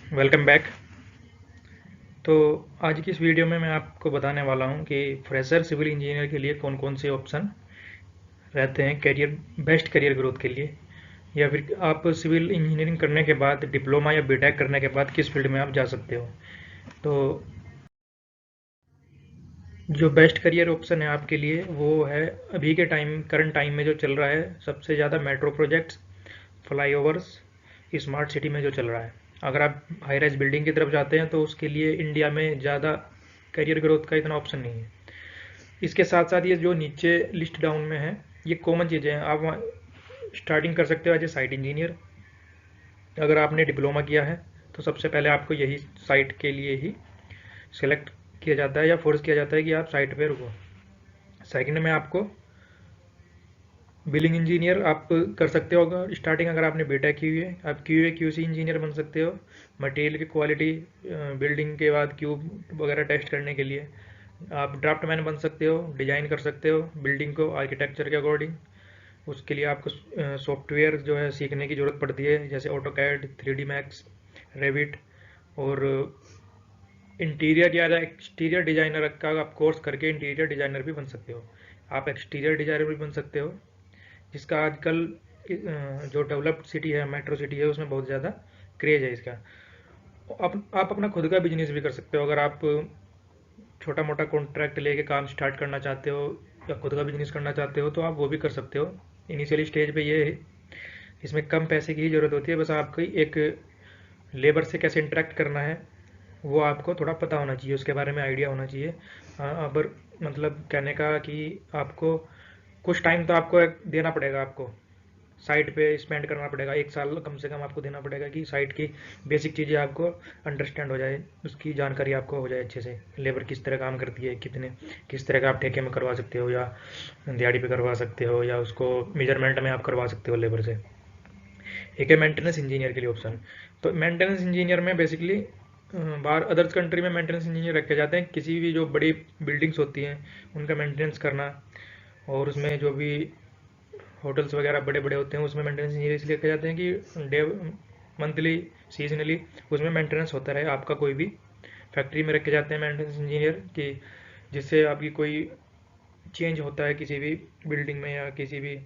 Welcome back. तो आज की इस वीडियो में मैं आपको बताने वाला हूं कि फ्रेशर सिविल इंजीनियर के लिए कौन कौन से ऑप्शन रहते हैं करियर बेस्ट करियर ग्रोथ के लिए, या फिर आप सिविल इंजीनियरिंग करने के बाद डिप्लोमा या बीटेक करने के बाद किस फील्ड में आप जा सकते हो। तो जो बेस्ट करियर ऑप्शन है आपके लिए वो है, अभी के टाइम करंट टाइम में जो चल रहा है सबसे ज़्यादा metro projects, flyovers, smart city में जो चल रहा है। अगर आप हाई राइज बिल्डिंग की तरफ जाते हैं तो उसके लिए इंडिया में ज़्यादा करियर ग्रोथ का इतना ऑप्शन नहीं है। इसके साथ साथ ये जो नीचे लिस्ट डाउन में है ये कॉमन चीज़ें हैं। आप स्टार्टिंग कर सकते हो एज ए साइट इंजीनियर। अगर आपने डिप्लोमा किया है तो सबसे पहले आपको यही साइट के लिए ही सेलेक्ट किया जाता है या फोर्स किया जाता है कि आप साइट पे रुको। सेकंड में आपको बिलिंग इंजीनियर आप कर सकते हो। अगर स्टार्टिंग अगर आपने बीटेक की हुई है आप क्यूए क्यूसी इंजीनियर बन सकते हो, मटेरियल की क्वालिटी बिल्डिंग के बाद क्यूब वगैरह टेस्ट करने के लिए। आप ड्राफ्टमैन बन सकते हो, डिजाइन कर सकते हो बिल्डिंग को आर्किटेक्चर के अकॉर्डिंग। उसके लिए आपको सॉफ्टवेयर जो है सीखने की ज़रूरत पड़ती है, जैसे ऑटोकैड, 3D मैक्स, रेविट। और इंटीरियर या एक्सटीरियर डिजाइनर का आप कोर्स करके इंटीरियर डिजाइनर भी बन सकते हो। आप एक्सटीरियर डिजाइनर भी बन सकते हो, जिसका आजकल जो डेवलप्ड सिटी है, मेट्रो सिटी है, उसमें बहुत ज़्यादा क्रेज है इसका। आप अपना खुद का बिजनेस भी कर सकते हो। अगर आप छोटा मोटा कॉन्ट्रैक्ट लेके काम स्टार्ट करना चाहते हो या खुद का बिजनेस करना चाहते हो तो आप वो भी कर सकते हो। इनिशियली स्टेज पे ये है, इसमें कम पैसे की ही ज़रूरत होती है, बस आपकी एक लेबर से कैसे इंटरेक्ट करना है वो आपको थोड़ा पता होना चाहिए, उसके बारे में आइडिया होना चाहिए। अगर मतलब कहने का कि आपको कुछ टाइम तो आपको देना पड़ेगा, आपको साइट पे स्पेंड करना पड़ेगा, 1 साल कम से कम आपको देना पड़ेगा कि साइट की बेसिक चीज़ें आपको अंडरस्टैंड हो जाए, उसकी जानकारी आपको हो जाए अच्छे से। लेबर किस तरह काम करती है, कितने किस तरह का आप ठेके में करवा सकते हो या दिहाड़ी पे करवा सकते हो, या उसको मेजरमेंट में आप करवा सकते हो लेबर से। एक है मेंटेनेंस इंजीनियर के लिए ऑप्शन। तो मेंटेनेंस इंजीनियर में बेसिकली बाहर अदर्स कंट्री में मेंटेनेंस इंजीनियर रखे जाते हैं, किसी भी जो बड़ी बिल्डिंग्स होती हैं उनका मेंटेनेंस करना। और उसमें जो भी होटल्स वगैरह बड़े बड़े होते हैं उसमें मेंटेनेंस इंजीनियर इसलिए रखे जाते हैं कि डे मंथली सीजनली उसमें मेंटेनेंस होता रहे आपका। कोई भी फैक्ट्री में रखे जाते हैं मेंटेनेंस इंजीनियर कि जिससे आपकी कोई चेंज होता है किसी भी बिल्डिंग में, या किसी भी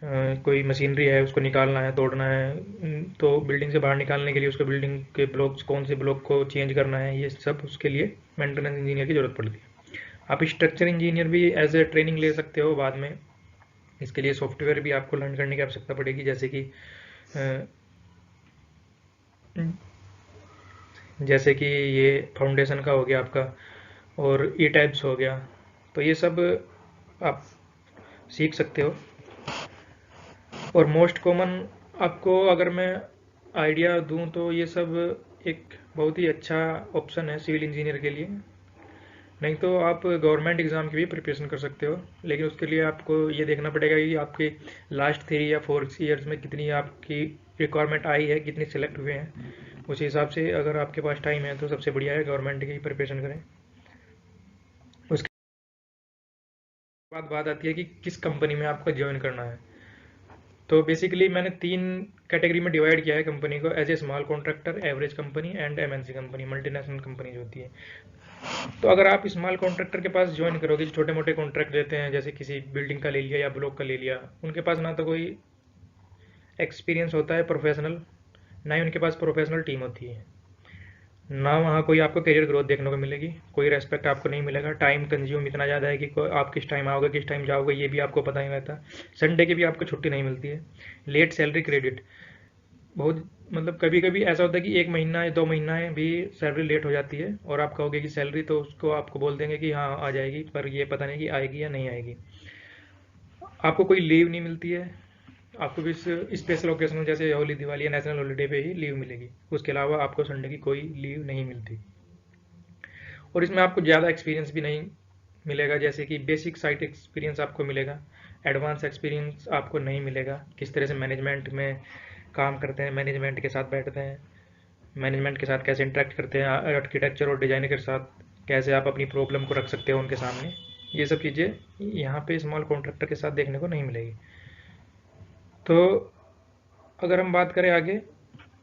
कोई मशीनरी है उसको निकालना है, तोड़ना है, तो बिल्डिंग से बाहर निकालने के लिए उसको बिल्डिंग के ब्लॉक्स, कौन से ब्लॉक को चेंज करना है, ये सब उसके लिए मेंटेनेंस इंजीनियर की ज़रूरत पड़ती है। आप स्ट्रक्चर इंजीनियर भी एज ए ट्रेनिंग ले सकते हो बाद में। इसके लिए सॉफ्टवेयर भी आपको लर्न करने की आवश्यकता पड़ेगी, जैसे कि ये फाउंडेशन का हो गया आपका, और ई टाइप्स हो गया। तो ये सब आप सीख सकते हो। और मोस्ट कॉमन आपको अगर मैं आइडिया दूं तो ये सब एक बहुत ही अच्छा ऑप्शन है सिविल इंजीनियर के लिए। नहीं तो आप गवर्नमेंट एग्ज़ाम की भी प्रिपरेशन कर सकते हो, लेकिन उसके लिए आपको ये देखना पड़ेगा कि आपके लास्ट 3 या 4 ईयर्स में कितनी आपकी रिक्वायरमेंट आई है, कितने सेलेक्ट हुए हैं। उस हिसाब से अगर आपके पास टाइम है तो सबसे बढ़िया है गवर्नमेंट की प्रिपरेशन करें। उसके बाद बात आती है कि किस कंपनी में आपको ज्वाइन करना है। तो बेसिकली मैंने 3 कैटेगरी में डिवाइड किया है कंपनी को, as a small contractor, average company and MNC company, multinational company जो होती है। तो अगर आप स्मॉल कॉन्ट्रैक्टर के पास ज्वाइन करोगे, जो छोटे मोटे कॉन्ट्रैक्ट लेते हैं, जैसे किसी बिल्डिंग का ले लिया या ब्लॉक का ले लिया, उनके पास ना तो कोई एक्सपीरियंस होता है प्रोफेशनल, ना ही उनके पास प्रोफेशनल टीम होती है, ना वहाँ कोई आपको करियर ग्रोथ देखने को मिलेगी, कोई रेस्पेक्ट आपको नहीं मिलेगा। टाइम कंज्यूम इतना ज़्यादा है कि आप किस टाइम आओगे किस टाइम जाओगे ये भी आपको पता नहीं रहता। संडे की भी आपको छुट्टी नहीं मिलती है। लेट सैलरी क्रेडिट बहुत, मतलब कभी कभी ऐसा होता है कि 1 महीना या 2 महीना है भी सैलरी लेट हो जाती है, और आप कहोगे कि सैलरी, तो उसको आपको बोल देंगे कि हाँ आ जाएगी, पर ये पता नहीं कि आएगी या नहीं आएगी। आपको कोई लीव नहीं मिलती है। आपको भी स्पेशल ओकेजन जैसे होली, दिवाली या नेशनल हॉलीडे पे ही लीव मिलेगी। उसके अलावा आपको संडे की कोई लीव नहीं मिलती। और इसमें आपको ज़्यादा एक्सपीरियंस भी नहीं मिलेगा, जैसे कि बेसिक साइट एक्सपीरियंस आपको मिलेगा, एडवांस एक्सपीरियंस आपको नहीं मिलेगा। किस तरह से मैनेजमेंट में काम करते हैं, मैनेजमेंट के साथ बैठते हैं, मैनेजमेंट के साथ कैसे इंटरेक्ट करते हैं, आर्किटेक्चर और डिजाइनर के साथ कैसे आप अपनी प्रॉब्लम को रख सकते हो उनके सामने, ये सब चीज़ें यहाँ पे स्मॉल कॉन्ट्रैक्टर के साथ देखने को नहीं मिलेगी। तो अगर हम बात करें आगे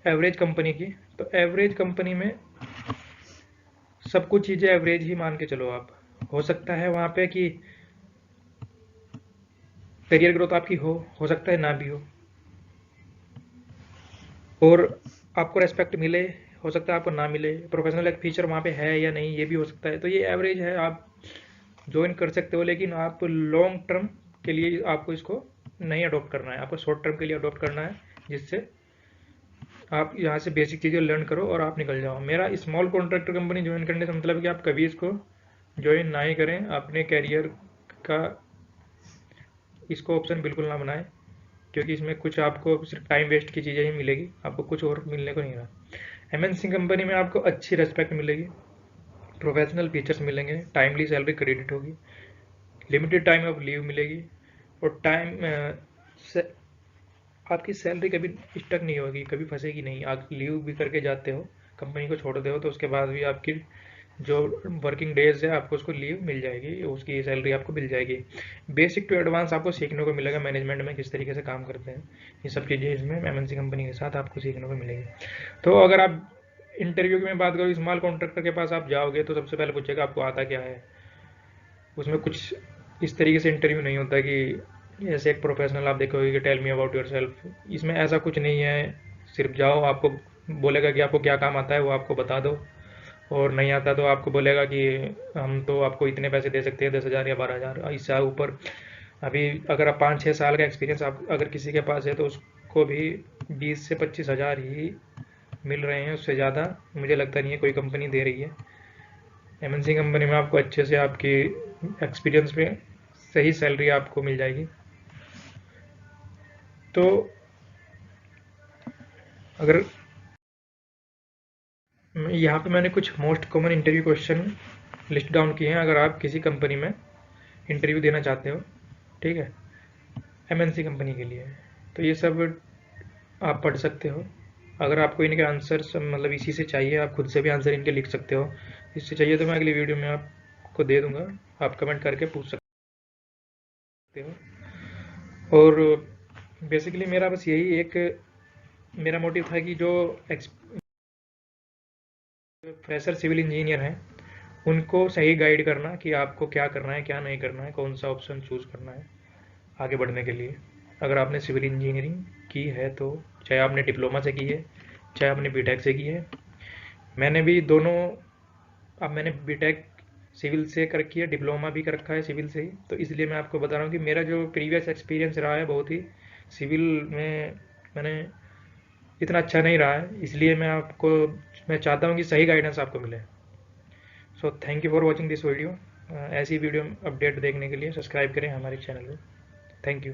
एवरेज कंपनी की, तो एवरेज कंपनी में सब कुछ चीज़ें एवरेज ही मान के चलो आप। हो सकता है वहाँ पे कि करियर ग्रोथ आपकी हो सकता है ना भी और आपको रेस्पेक्ट मिले, हो सकता है आपको ना मिले, प्रोफेशनल एक फीचर वहाँ पे है या नहीं ये भी हो सकता है। तो ये एवरेज है, आप ज्वाइन कर सकते हो, लेकिन आप लॉन्ग टर्म के लिए आपको इसको नहीं अडॉप्ट करना है, आपको शॉर्ट टर्म के लिए अडॉप्ट करना है, जिससे आप यहाँ से बेसिक चीज़ें लर्न करो और आप निकल जाओ। मेरा स्मॉल कॉन्ट्रैक्टर कंपनी ज्वाइन करने से मतलब कि आप कभी इसको ज्वाइन ना ही करें, अपने कैरियर का इसको ऑप्शन बिल्कुल ना बनाएं, क्योंकि इसमें कुछ आपको सिर्फ टाइम वेस्ट की चीज़ें ही मिलेगी, आपको कुछ और मिलने को नहीं रहा। एमएनसी कंपनी में आपको अच्छी रेस्पेक्ट मिलेगी, प्रोफेशनल फीचर्स मिलेंगे, टाइमली सैलरी क्रेडिट होगी, लिमिटेड टाइम ऑफ लीव मिलेगी और आपकी सैलरी कभी स्टक नहीं होगी, कभी फंसेगी नहीं। आप लीव भी करके जाते हो, कंपनी को छोड़ते हो, तो उसके बाद भी आपकी जो वर्किंग डेज है आपको उसको लीव मिल जाएगी, उसकी सैलरी आपको मिल जाएगी। बेसिक टू एडवांस आपको सीखने को मिलेगा, मैनेजमेंट में किस तरीके से काम करते हैं, ये सब चीज़ें इसमें एमएनसी कंपनी के साथ आपको सीखने को मिलेगी। तो अगर आप इंटरव्यू की मैं बात करूँ, स्मॉल कॉन्ट्रैक्टर के पास आप जाओगे तो सबसे पहले पूछेगा आपको आता क्या है। उसमें कुछ इस तरीके से इंटरव्यू नहीं होता कि ऐसे एक प्रोफेशनल आप देखोगे कि tell me about yourself, इसमें ऐसा कुछ नहीं है। सिर्फ जाओ, आपको बोलेगा कि आपको क्या काम आता है वो आपको बता दो, और नहीं आता तो आपको बोलेगा कि हम तो आपको इतने पैसे दे सकते हैं, 10,000 या 12,000, इससे ऊपर। अभी अगर आप 5-6 साल का एक्सपीरियंस आप अगर किसी के पास है तो उसको भी 20 से 25 हज़ार ही मिल रहे हैं, उससे ज़्यादा मुझे लगता नहीं है कोई कंपनी दे रही है। एमएनसी कंपनी में आपको अच्छे से आपकी एक्सपीरियंस में सही सैलरी आपको मिल जाएगी। तो अगर यहाँ पे मैंने कुछ most common interview question list down किए हैं, अगर आप किसी कंपनी में इंटरव्यू देना चाहते हो, ठीक है, एमएनसी कंपनी के लिए, तो ये सब आप पढ़ सकते हो। अगर आपको इनके आंसर मतलब इसी से चाहिए, आप खुद से भी आंसर इनके लिख सकते हो। इससे चाहिए तो मैं अगली वीडियो में आपको दे दूंगा, आप कमेंट करके पूछ सकते हो। और बेसिकली मेरा बस यही एक मेरा मोटिव था कि जो फ्रेशर सिविल इंजीनियर हैं उनको सही गाइड करना कि आपको क्या करना है, क्या नहीं करना है, कौन सा ऑप्शन चूज़ करना है आगे बढ़ने के लिए। अगर आपने सिविल इंजीनियरिंग की है तो, चाहे आपने डिप्लोमा से की है, चाहे आपने बीटेक से की है, मैंने भी दोनों, अब मैंने बीटेक सिविल से कर रखी है, डिप्लोमा भी कर रखा है सिविल से ही, तो इसलिए मैं आपको बता रहा हूँ कि मेरा जो प्रीवियस एक्सपीरियंस रहा है बहुत ही सिविल में मैंने इतना अच्छा नहीं रहा है, इसलिए मैं चाहता हूँ कि सही गाइडेंस आपको मिले। So thank you for watching this video. ऐसी वीडियो अपडेट देखने के लिए सब्सक्राइब करें हमारे चैनल को। Thank you.